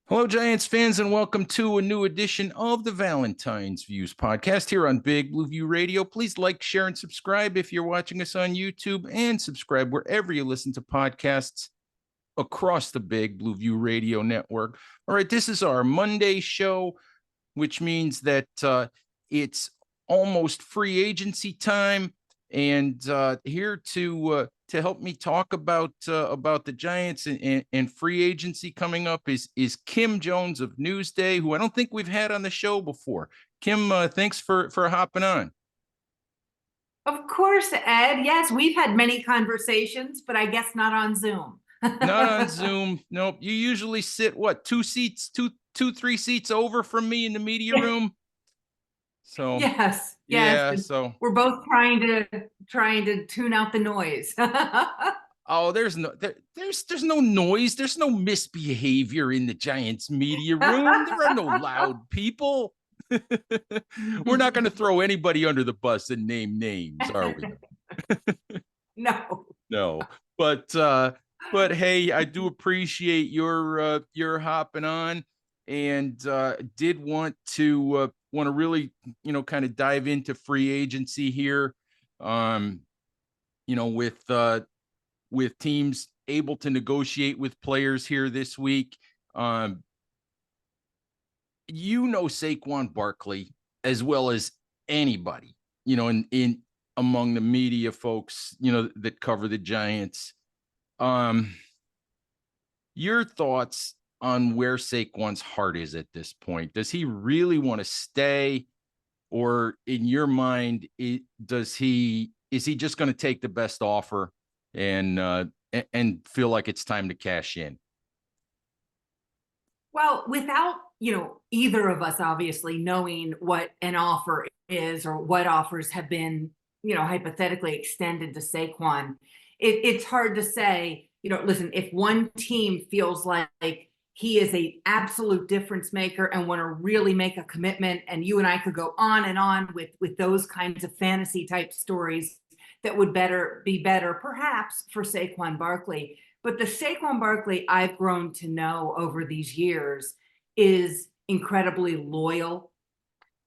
Hello, Giants fans, and welcome to a new edition of the Valentine's Views podcast here on Big Blue View Radio. Please like, share, and subscribe if you're watching us on YouTube, and subscribe wherever you listen to podcasts across the Big Blue View Radio network. All right, this is our Monday show, which means that it's almost free agency time, and here to help me talk about the Giants and free agency coming up is Kim Jones of Newsday, who I don't think we've had on the show before. Kim, thanks for hopping on. Of course, Ed. Yes, we've had many conversations, but I guess not on Zoom. Not on Zoom. Nope. You usually sit what, three seats over from me in the media room. So yes. yeah, so we're both trying to tune out the noise. oh, there's no noise. There's no misbehavior in the Giants media room. There are no loud people. We're not going to throw anybody under the bus and name names, are we? No. But hey, I do appreciate your hopping on, and did want to really kind of dive into free agency here. With teams able to negotiate with players here this week. Saquon Barkley as well as anybody, in among the media folks, that cover the Giants. Your thoughts on where Saquon's heart is at this point? Does he really want to stay, or in your mind, is he just going to take the best offer and feel like it's time to cash in? Well, without, either of us obviously knowing what an offer is or what offers have been, hypothetically extended to Saquon, it's hard to say, listen, if one team feels like he is an absolute difference maker and want to really make a commitment, and you and I could go on and on with those kinds of fantasy type stories that would be better perhaps for Saquon Barkley. But the Saquon Barkley I've grown to know over these years is incredibly loyal.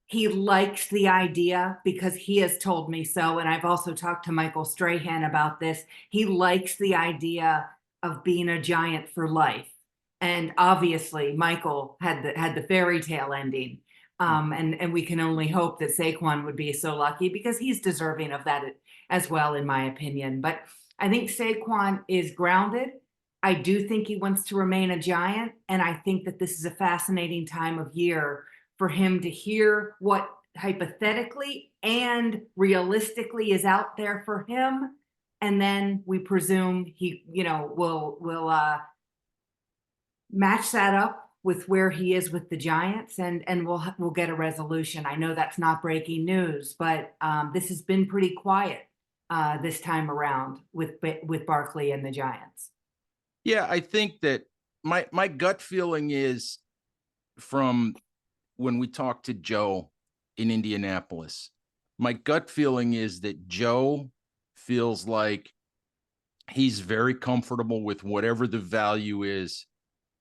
He likes the idea because he has told me so. And I've also talked to Michael Strahan about this. He likes the idea of being a Giant for life. And obviously, Michael had the fairy tale ending. And we can only hope that Saquon would be so lucky because he's deserving of that as well, in my opinion. But I think Saquon is grounded. I do think he wants to remain a Giant. And I think that this is a fascinating time of year for him to hear what hypothetically and realistically is out there for him. And then we presume he, will match that up with where he is with the Giants, and we'll get a resolution. I know that's not breaking news, but this has been pretty quiet this time around with Barkley and the Giants. Yeah, I think that my gut feeling is, from when we talked to Joe in Indianapolis, my gut feeling is that Joe feels like he's very comfortable with whatever the value is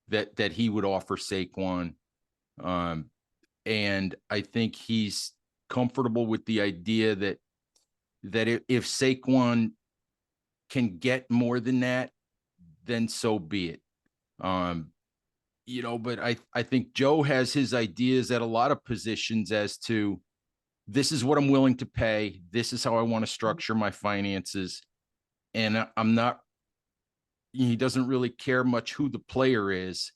that he would offer Saquon. And I think he's comfortable with the idea that if Saquon can get more than that, then so be it. But I think Joe has his ideas at a lot of positions as to, this is what I'm willing to pay. This is how I want to structure my finances. And he doesn't really care much who the player is.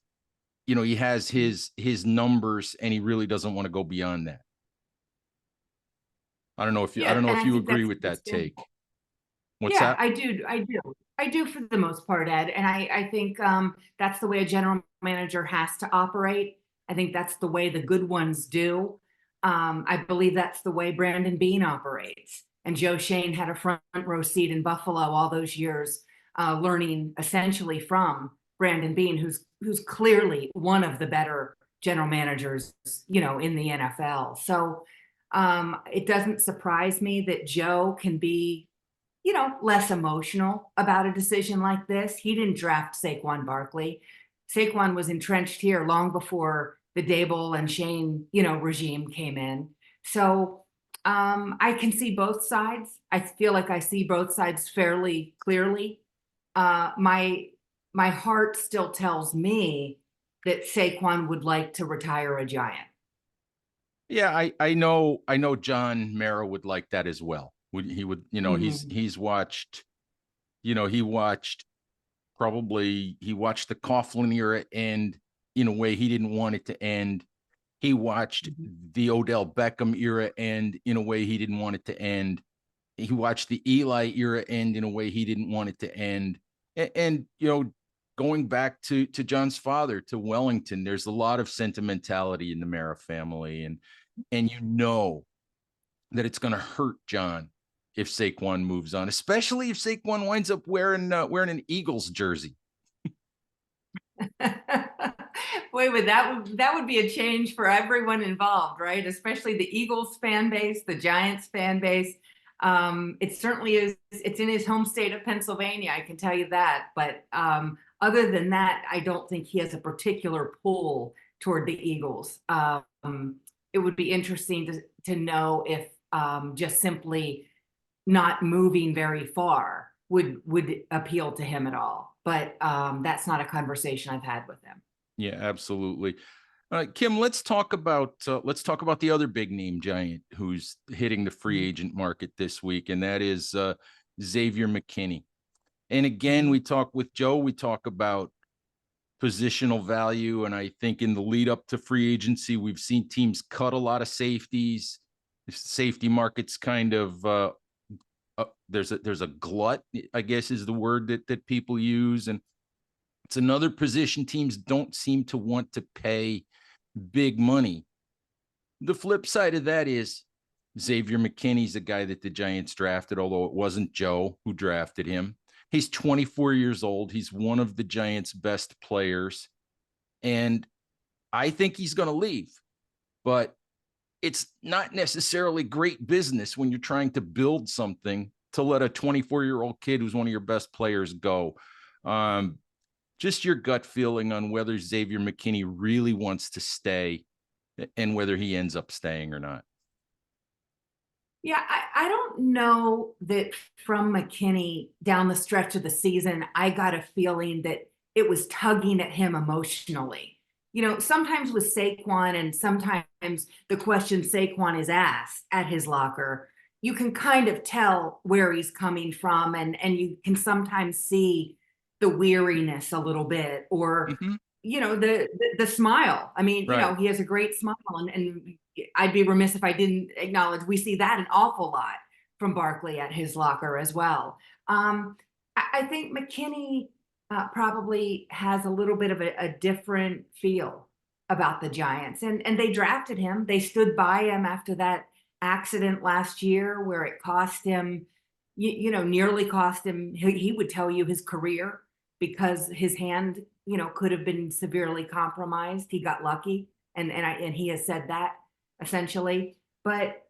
He has his numbers, and he really doesn't want to go beyond that. I don't know if you agree with that take. What's that? I do for the most part, Ed. And I think that's the way a general manager has to operate. I think that's the way the good ones do. I believe that's the way Brandon Beane operates. And Joe Shane had a front row seat in Buffalo all those years, learning essentially from Brandon Beane, who's clearly one of the better general managers, in the NFL. So it doesn't surprise me that Joe can be, less emotional about a decision like this. He didn't draft Saquon Barkley. Saquon was entrenched here long before the Dable and Shane, regime came in. So I can see both sides. I feel like I see both sides fairly clearly. My heart still tells me that Saquon would like to retire a Giant. Yeah, I know John Mara would like that as well. He would, Mhm. he's watched, he watched he watched the Coughlin era end in a way he didn't want it to end. He watched Mhm. the Odell Beckham era end in a way he didn't want it to end. He watched the Eli era end in a way he didn't want it to end. And going back to John's father, to Wellington, there's a lot of sentimentality in the Mara family, and that it's going to hurt John if Saquon moves on, especially if Saquon winds up wearing an Eagles jersey. Wait, but that would be a change for everyone involved, right? Especially the Eagles fan base, the Giants fan base. It certainly is. It's in his home state of Pennsylvania, I can tell you that. But other than that, I don't think he has a particular pull toward the Eagles. It would be interesting to know if just simply not moving very far would appeal to him at all. But that's not a conversation I've had with him. Yeah, absolutely. Kim, let's talk about the other big name Giant who's hitting the free Mhm. agent market this week, and that is Xavier McKinney. And again, Mhm. we talk about positional value, and I think in the lead up to free agency, we've seen teams cut a lot of safeties. The safety market's kind of there's a glut, I guess is the word that people use, and it's another position teams don't seem to want to pay big money. The flip side of that is Xavier McKinney's a guy that the Giants drafted, although it wasn't Joe who drafted him. He's 24 years old. He's one of the Giants' best players. And I think he's going to leave. But it's not necessarily great business when you're trying to build something to let a 24-year-old kid who's one of your best players go. Um, just your gut feeling on whether Xavier McKinney really wants to stay and whether he ends up staying or not. Yeah, I don't know that from McKinney down the stretch of the season, I got a feeling that it was tugging at him emotionally. Sometimes with Saquon and sometimes the question Saquon is asked at his locker, you can kind of tell where he's coming from, and you can sometimes see the weariness a little bit, or Mm-hmm. the smile. I mean, Right. he has a great smile, and I'd be remiss if I didn't acknowledge we see that an awful lot from Barkley at his locker as well. I think McKinney probably has a little bit of a different feel about the Giants, and they drafted him. They stood by him after that accident last year where it cost him, nearly cost him. He would tell you his career because his hand, could have been severely compromised. He got lucky, and he has said that essentially. But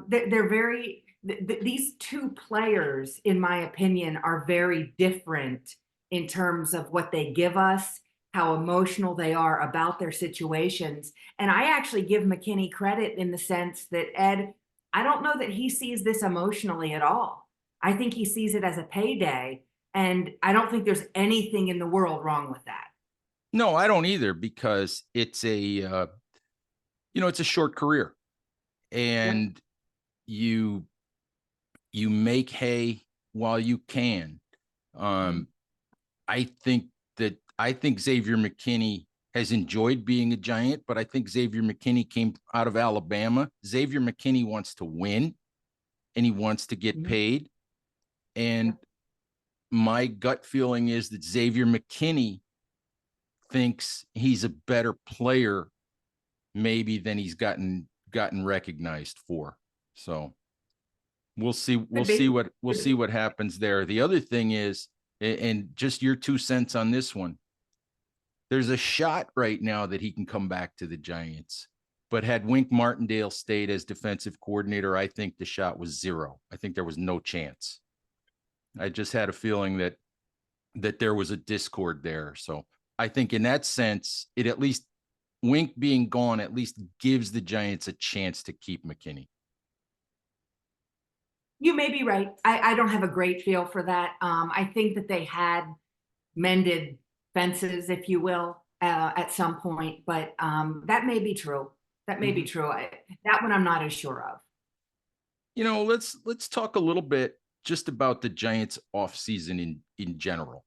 they're very these two players, in my opinion, are very different in terms of what they give us, how emotional they are about their situations. And I actually give McKinney credit in the sense that, Ed, I don't know that he sees this emotionally at all. I think he sees it as a payday, and I don't think there's anything in the world wrong with that. No, I don't either, because it's a short career, Yep. and you you make hay while you can. Mhm. Um, I think Xavier McKinney has enjoyed being a Giant, but I think Xavier McKinney came out of Alabama. Xavier McKinney wants to win and he wants to get Mhm. paid. And Yep. my gut feeling is that Xavier McKinney thinks he's a better player maybe than he's gotten recognized for. So we'll see. We'll Could see be. what we'll Could see be. what happens there. The other thing is, and just your 2 cents on this one. There's a shot right now that he can come back to the Giants. But had Wink Martindale stayed as defensive coordinator, I think the shot was zero. I think there was no chance. I just had a feeling that there was a discord there. So I think in that sense, it at least Wink being gone at least gives the Giants a chance to keep McKinney. You may be right. I don't have a great feel for that. I think that they had mended fences, if you will, at some point, but that may be true. That may be Mhm. true. That one I'm not as sure of. Let's talk a little bit just about the Giants offseason in general.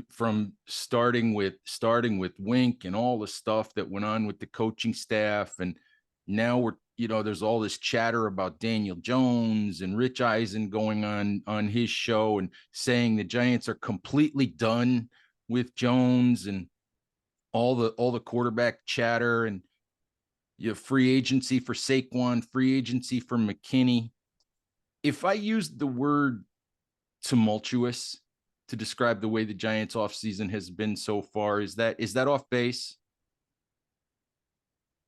From starting with Wink and all the stuff that went on with the coaching staff, and now there's all this chatter about Daniel Jones and Rich Eisen going on his show and saying the Giants are completely done with Jones, and all the quarterback chatter, and you have free agency for Saquon, free agency for McKinney. If I used the word tumultuous to describe the way the Giants offseason has been so far, is that off base?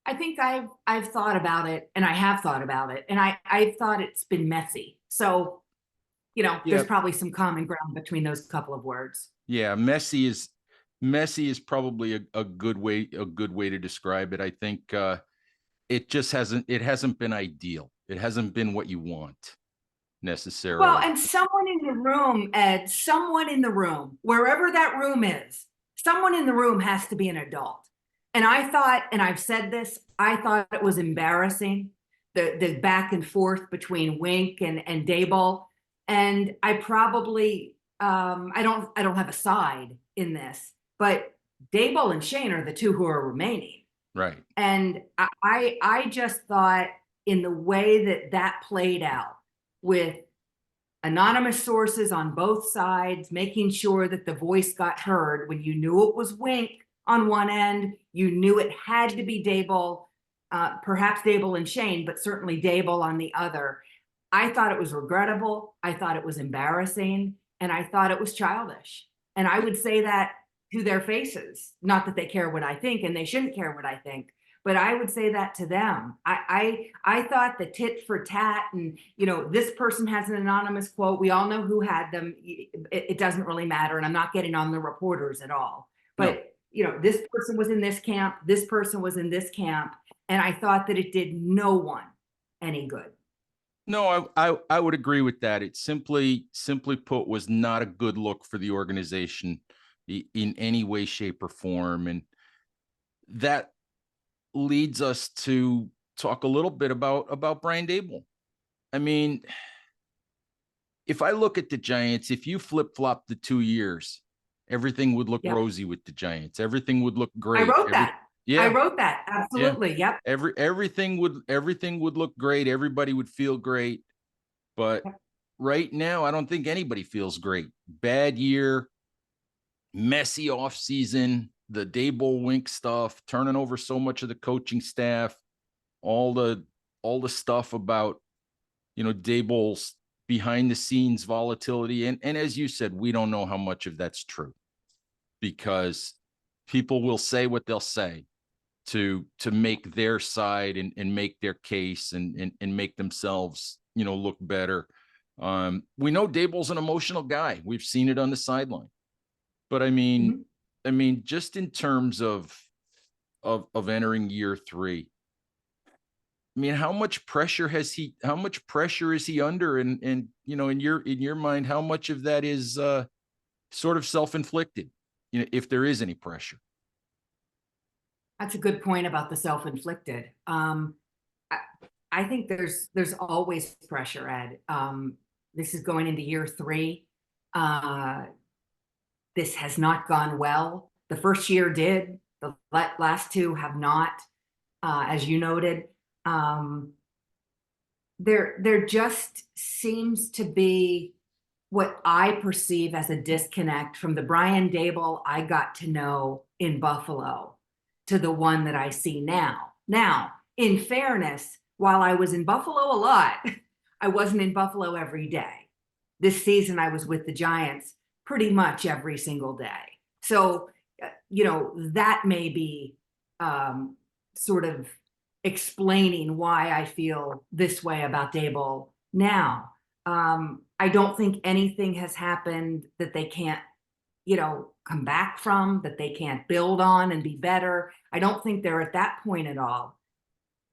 I think I've thought about it, and I have thought about it, and I thought it's been messy. So, there's Yeah, probably some common ground between those couple of words. yeah. Messy is probably a good way to describe it. I think it hasn't been ideal. It hasn't been what you want Well, necessarily. and someone in the room, Ed, someone in the room, wherever that room is, someone in the room has to be an adult. And I thought, and I've said this, I thought it was embarrassing, the back and forth between Wink and Daboll. And I probably I don't have a side in this, but Daboll and Shane are the two who are remaining. Right. And I just thought in the way that that played out with anonymous sources on both sides, making sure that the voice got heard. When you knew it was Wink on one end, you knew it had to be Daboll, perhaps Daboll and Shane, but certainly Daboll on the other. I thought it was regrettable. I thought it was embarrassing. And I thought it was childish. And I would say that to their faces. Not that they care what I think, and they shouldn't care what I think, but I would say that to them. I thought the tit for tat, and this person has an anonymous quote. We all know who had them. It doesn't really matter, and I'm not getting on the reporters at all. No, But this person was in this camp. This person was in this camp, and I thought that it did no one any good. no, I would agree with that. It simply put was not a good look for the organization in any way, shape, or form. And that leads us to talk a little bit about Brian Daboll. I mean, if I look at the Giants, if you flip flop the 2 years, everything would look Yep. rosy with the Giants. Everything would look I great. wrote that. I Yeah, wrote that. yeah. Absolutely. Yep. Everything would look great. Everybody would feel great. But Yep. right now, I don't think anybody feels great. Bad year, messy offseason, the Daboll Wink stuff, turning over so much of the coaching staff, all the stuff about Daboll's behind the scenes volatility. And as you said, we don't know how much of that's true, because people will say what they'll say to make their side and make their case and make themselves look better. We know Daboll's an emotional guy. We've seen it on the sideline. But Mhm. I mean, just in terms of entering year three, I mean, how much pressure is he under? And in your mind, how much of that is sort of self-inflicted, if there is any pressure? That's a good point about the self-inflicted. I, I think there's always pressure, Ed. This is going into year three. Uh, this has not gone well. The first year did. The last two have not, as you noted. Um, there just seems to be what I perceive as a disconnect from the Brian Daboll I got to know in Buffalo to the one that I see now. Now, in fairness, while I was in Buffalo a lot, I wasn't in Buffalo every day. This season, I was with the Giants pretty much every single day. So, that may be sort of explaining why I feel this way about Daboll now. I don't think anything has happened that they can't come back from, that they can't build on and be better. I don't think they're at that point at all,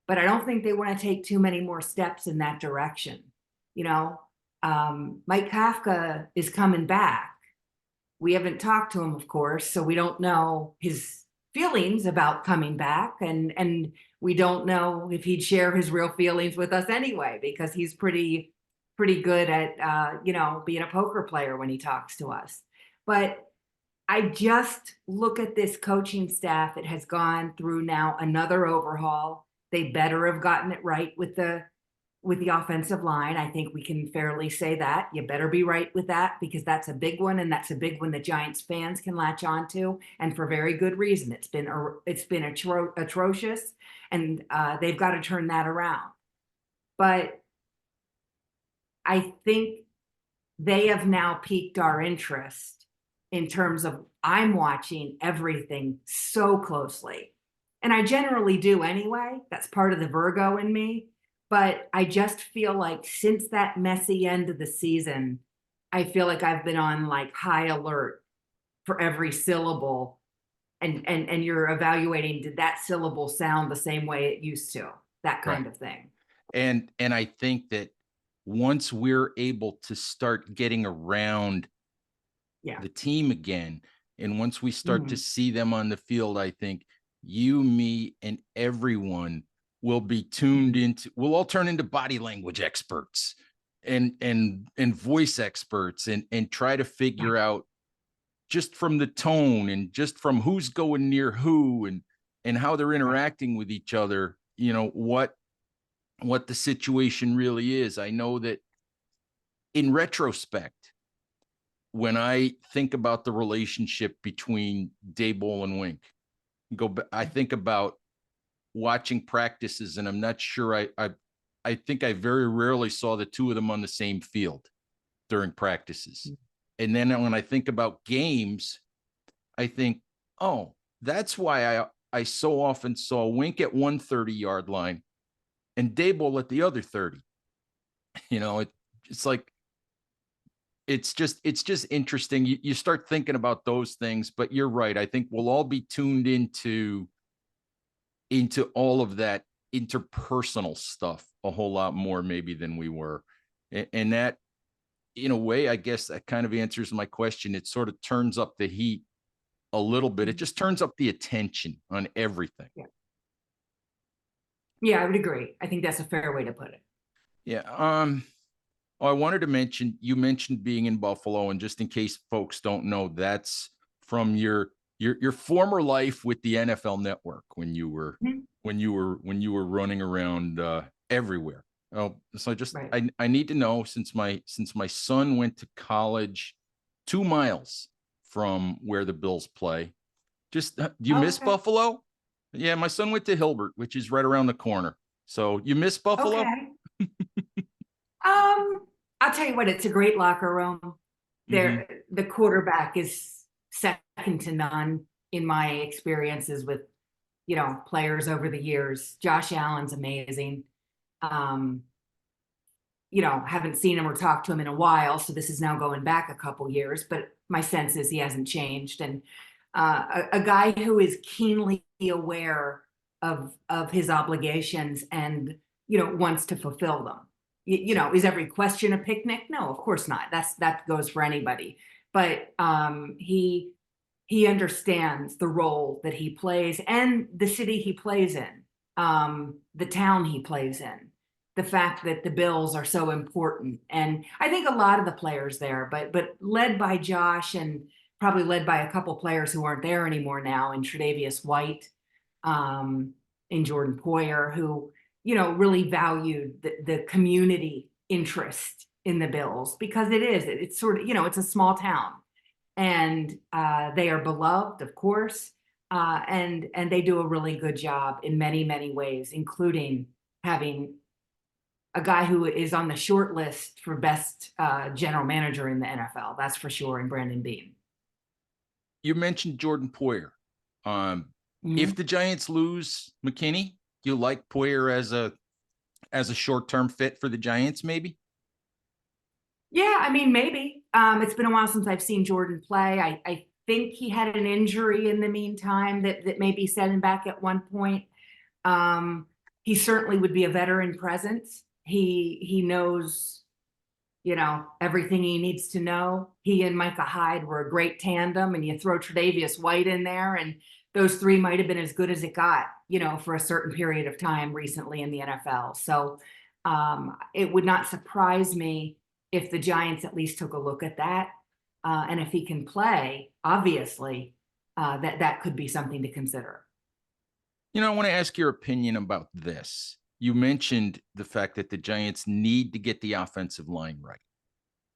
but I don't think they want to take too many more steps in that direction. You know, Mike Kafka is coming back. We haven't talked to him, of course, so we don't know his feelings about coming back, and we don't know if he'd share his real feelings with us anyway, because he's pretty good at being a poker player when he talks to us. But I just look at this coaching staff. It has gone through now another overhaul. They better have gotten it right with the offensive line. I think we can fairly say that. You better be right with that, because that's a big one, and that's a big one that Giants fans can latch onto, and for very good reason. It's been atrocious, and they've got to turn that around. But I think they have now piqued our interest in terms of, I'm watching everything so closely. And I generally do anyway. That's part of the Virgo in me. But I just feel like since that messy end of the season, I feel like I've been on like high alert for every syllable. And you're evaluating, did that syllable sound the same way it used to? That kind of thing. And I think that once we're able to start getting around the team again, and once we start to see them on the field, I think you, me, and everyone will be tuned into, we'll all turn into body language experts and voice experts, and try to figure out, just from the tone and just from who's going near who, and how they're interacting with each other, what the situation really is. I know that in retrospect, when I think about the relationship between Daboll and Wink, I think about watching practices, and I'm not sure, I think I very rarely saw the two of them on the same field during practices. And then when I think about games, I think, oh, that's why I so often saw Wink at 130-yard line and Daboll at the other 30. It's like, it's just interesting. You start thinking about those things, but you're right. I think we'll all be tuned into all of that interpersonal stuff a whole lot more maybe than we were. And that, in a way, I guess that kind of answers my question. It sort of turns up the heat a little bit. It just turns up the attention on everything. Yeah, I would agree. I think that's a fair way to put it. Yeah. I wanted to mention, you mentioned being in Buffalo, and just in case folks don't know, that's from your former life with the NFL Network, when you were running around everywhere. Oh, so I need to know, since my son went to college 2 miles from where the Bills play. Just, do you miss Buffalo? Yeah, my son went to Hilbert, which is right around the corner. So you miss Buffalo? Okay. I'll tell you what, it's a great locker room. The quarterback is second to none in my experiences with, players over the years. Josh Allen's amazing. Haven't seen him or talked to him in a while, so this is now going back a couple years, but my sense is he hasn't changed. And a guy who is keenly aware of his obligations and, wants to fulfill them. Is every question a picnic? No, of course not. That goes for anybody. But he understands the role that he plays, and the city he plays in, the town he plays in, the fact that the Bills are so important. And I think a lot of the players there, but led by Josh, and probably led by a couple players who aren't there anymore now, in Tre'Davious White, in Jordan Poyer, who really valued the community interest in the Bills, because it's sort of, it's a small town, and they are beloved, of course, and they do a really good job in many, many ways, including having a guy who is on the short list for best general manager in the NFL. That's for sure, in Brandon Beane. You mentioned Jordan Poyer. If the Giants lose McKinney, you like Poyer as a short-term fit for the Giants, maybe? Yeah, I mean, maybe. It's been a while since I've seen Jordan play. I think he had an injury in the meantime that maybe set him back at one point. He certainly would be a veteran presence. He knows, everything he needs to know. He and Micah Hyde were a great tandem, and you throw Tre'Davious White in there, and those three might have been as good as it got, for a certain period of time recently in the NFL. So it would not surprise me if the Giants at least took a look at that. And if he can play, obviously, that could be something to consider. I want to ask your opinion about this. You mentioned the fact that the Giants need to get the offensive line right.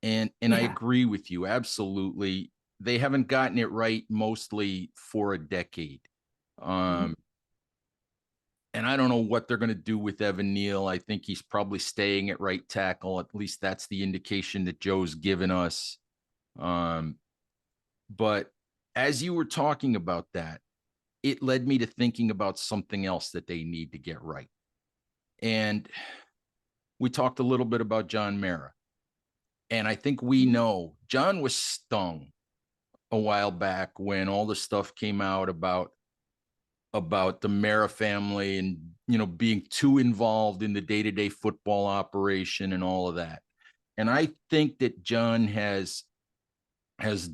And I agree with you. Absolutely. They haven't gotten it right mostly for a decade. And I don't know what they're going to do with Evan Neal. I think he's probably staying at right tackle. At least that's the indication that Joe's given us. But as you were talking about that, it led me to thinking about something else that they need to get right. And we talked a little bit about John Mara. And I think we know John was stung a while back when all the stuff came out about the Mara family and, being too involved in the day-to-day football operation and all of that. And I think that John has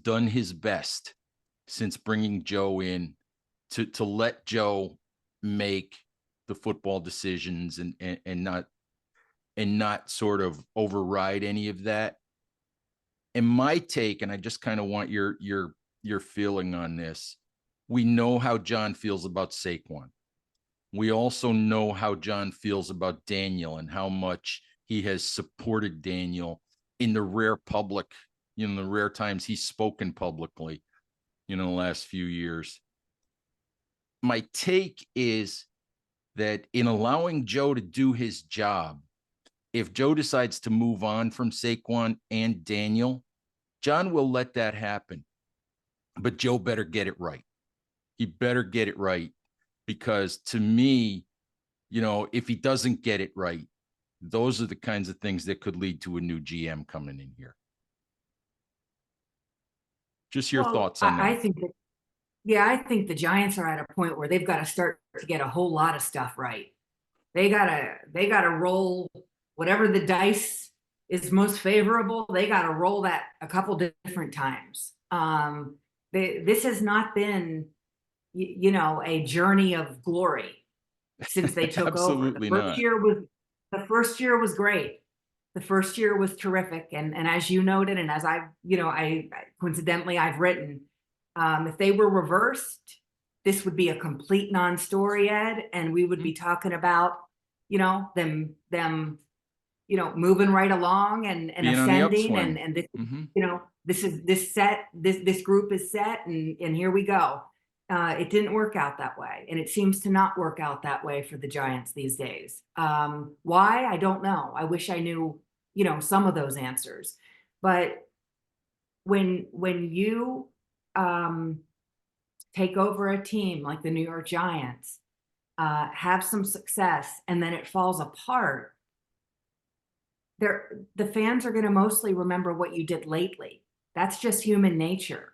done his best since bringing Joe in to let Joe make the football decisions and not sort of override any of that. And my take, and I just kind of want your feeling on this. We know how John feels about Saquon. We also know how John feels about Daniel and how much he has supported Daniel in the rare times he's spoken publicly, the last few years. My take is that in allowing Joe to do his job, if Joe decides to move on from Saquon and Daniel, John will let that happen. But Joe better get it right. He better get it right, because to me, if he doesn't get it right, those are the kinds of things that could lead to a new GM coming in here. Just your thoughts on that. I think that, I think the Giants are at a point where they've got to start to get a whole lot of stuff right. They gotta roll whatever the dice is most favorable. They got to roll that a couple different times. This has not been, a journey of glory since they took over. The first year was great. The first year was terrific. And as you noted, and as I coincidentally, I've written, if they were reversed, this would be a complete non-story, Ed, and we would be talking about, them moving right along and ascending, and this, this group is set, and here we go. It didn't work out that way, and it seems to not work out that way for the Giants these days. Why? I don't know. I wish I knew, some of those answers. But when you take over a team like the New York Giants, have some success, and then it falls apart, the fans are going to mostly remember what you did lately. That's just human nature.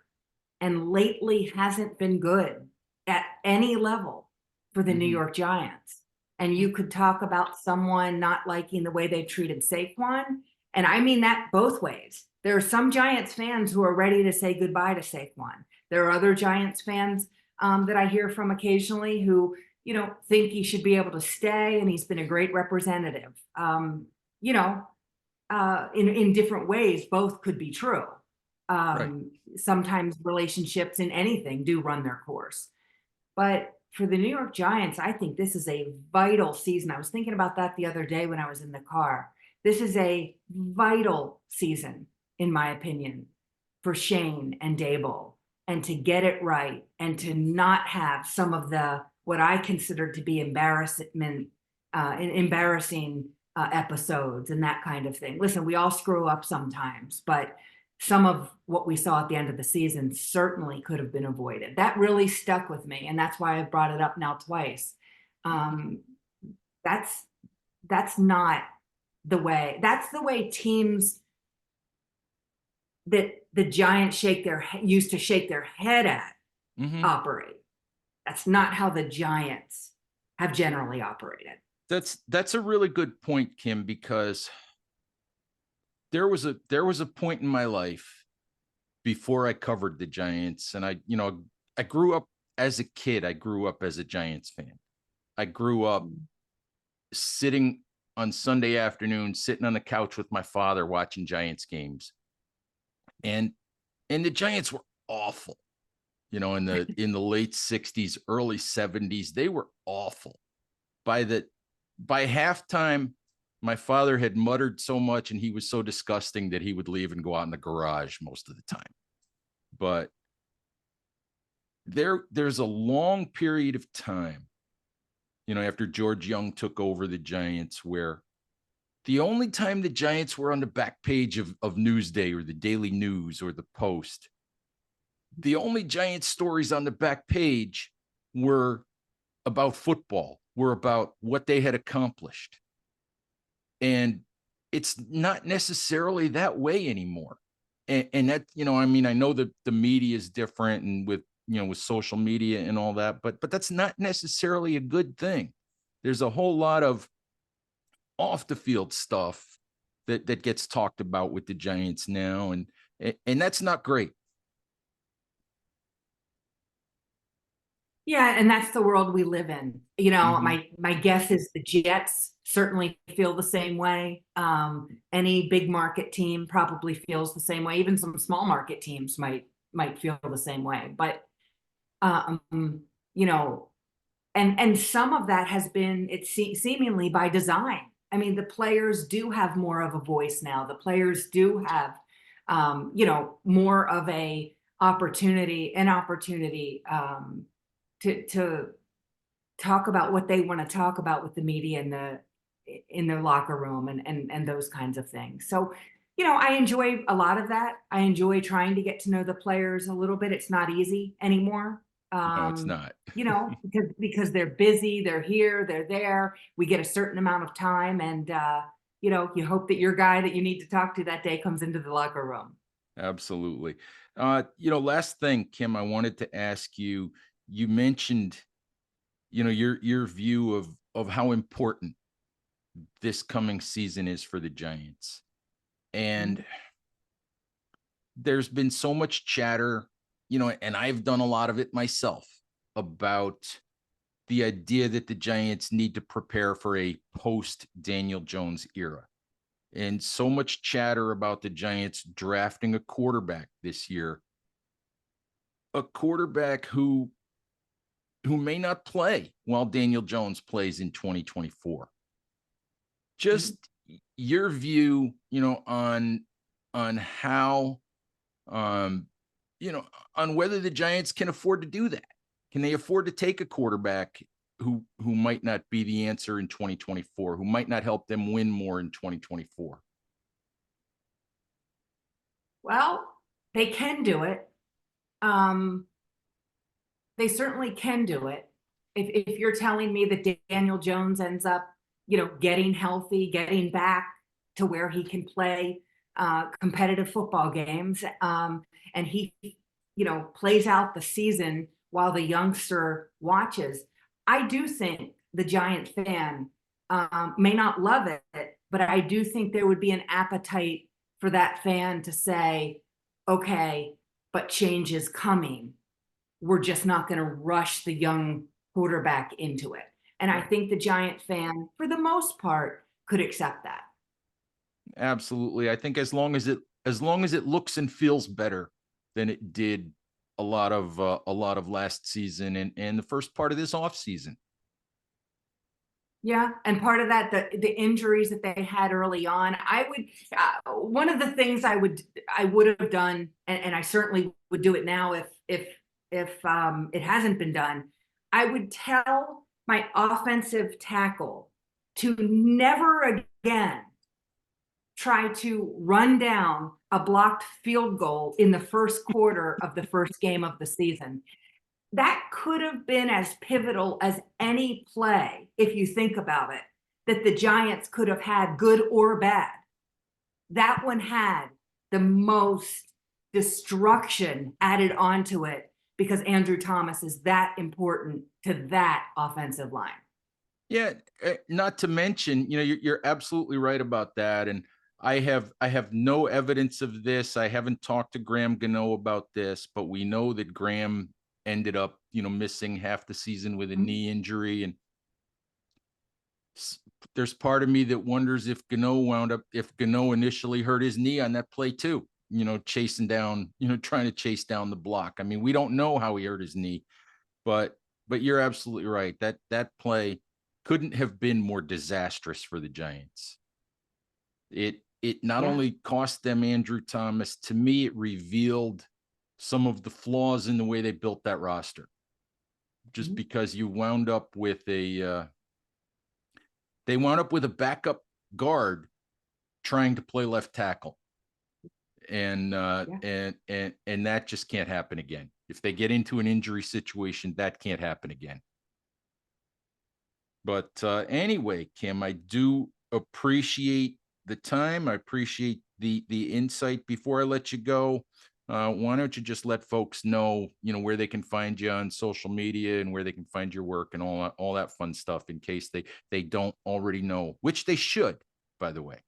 And lately hasn't been good at any level for the New York Giants. And you could talk about someone not liking the way they treated Saquon. And I mean that both ways. There are some Giants fans who are ready to say goodbye to Saquon. There are other Giants fans that I hear from occasionally who, think he should be able to stay, and he's been a great representative. In different ways, both could be true. Right. Sometimes relationships in anything do run their course. But for the New York Giants, I think this is a vital season. I was thinking about that the other day when I was in the car. This is a vital season, in my opinion, for Shane and Dable, and to get it right and to not have some of what I consider to be embarrassing episodes and that kind of thing. Listen, we all screw up sometimes, but some of what we saw at the end of the season certainly could have been avoided. That really stuck with me, and that's why I brought it up now twice. That's not the way. That's the way teams that the Giants used to shake their head at Hmm. operate. That's not how the Giants have generally operated. That's a really good point, Kim, because there was a point in my life before I covered the Giants, and I grew up as a kid. I grew up as a Giants fan. I grew up sitting on Sunday afternoon, sitting on the couch with my father watching Giants games, and the Giants were awful. In the late '60s, early '70s, they were awful. By halftime, my father had muttered so much and he was so disgusting that he would leave and go out in the garage most of the time. But there's a long period of time, after George Young took over the Giants, where the only time the Giants were on the back page of Newsday or the Daily News or the Post, the only Giants stories on the back page were about football, were about what they had accomplished. And it's not necessarily that way anymore. And that, I know that the media is different, and with social media and all that, but that's not necessarily a good thing. There's a whole lot of off the field stuff that gets talked about with the Giants now, and that's not great. Yeah, and that's the world we live in. You know, Mm-hmm. my guess is the Jets certainly feel the same way. Any big market team probably feels the same way. Even some small market teams might feel the same way. But um, you know, and some of that has been seemingly by design. I mean, the players do have more of a voice now. The players do have more of an opportunity to talk about what they want to talk about with the media in their locker room and those kinds of things. So, I enjoy a lot of that. I enjoy trying to get to know the players a little bit. It's not easy anymore. No, it's not. Because they're busy, they're here, they're there. We get a certain amount of time, and you hope that your guy that you need to talk to that day comes into the locker room. Absolutely. Last thing, Kim, I wanted to ask you. You mentioned, your view of how important this coming season is for the Giants. And Mhm. there's been so much chatter, and I've done a lot of it myself, about the idea that the Giants need to prepare for a post Daniel Jones era. And so much chatter about the Giants drafting a quarterback this year, a quarterback who may not play while Daniel Jones plays in 2024. Mhm. Just your view, on how, um, you know, on whether the Giants can afford to do that. Can they afford to take a quarterback who might not be the answer in 2024, who might not help them win more in 2024? Well, they can do it. Um, they certainly can do it. If you're telling me that Daniel Jones ends up, getting healthy, getting back to where he can play competitive football games, and he, plays out the season while the youngster watches, I do think the Giant fan may not love it, but I do think there would be an appetite for that fan to say, okay, but change is coming. We're just not going to rush the young quarterback into it. And I Right. think the Giant fan, for the most part, could accept that. Absolutely. I think as long as it looks and feels better than it did a lot of last season and the first part of this off season. Yeah, and part of that, the injuries that they had early on, I would one of the things I would have done, and I certainly would do it now if it hasn't been done. I would tell my offensive tackle to never again try to run down a blocked field goal in the first quarter of the first game of the season. That could have been as pivotal as any play, if you think about it, that the Giants could have had, good or bad. That one had the most destruction added onto it because Andrew Thomas is that important to that offensive line. Yeah, not to mention, you're absolutely right about that. And I have no evidence of this. I haven't talked to Graham Gano about this, but we know that Graham ended up, missing half the season with a knee injury. And there's part of me that wonders if Gano initially hurt his knee on that play too, chasing down, trying to chase down the block. I mean, we don't know how he hurt his knee, but you're absolutely right. That play couldn't have been more disastrous for the Giants. It not only cost them Andrew Thomas, to me, it revealed some of the flaws in the way they built that roster. Just because you wound up with they wound up with a backup guard trying to play left tackle. And that just can't happen again. If they get into an injury situation, that can't happen again. But anyway, Kim, I do appreciate the time. I appreciate the insight. Before I let you go, why don't you just let folks know, where they can find you on social media and where they can find your work and all that fun stuff, in case they don't already know, which they should, by the way.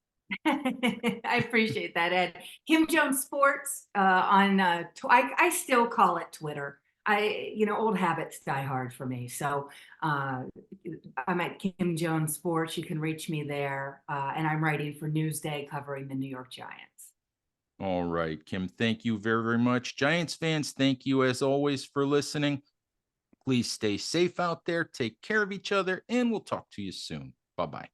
I appreciate that, Ed. Kim Jones Sports on I still call it Twitter. Old habits die hard for me. So I'm at Kim Jones Sports. You can reach me there. And I'm writing for Newsday covering the New York Giants. All right, Kim, thank you very, very much. Giants fans, thank you as always for listening. Please stay safe out there. Take care of each other, and we'll talk to you soon. Bye-bye.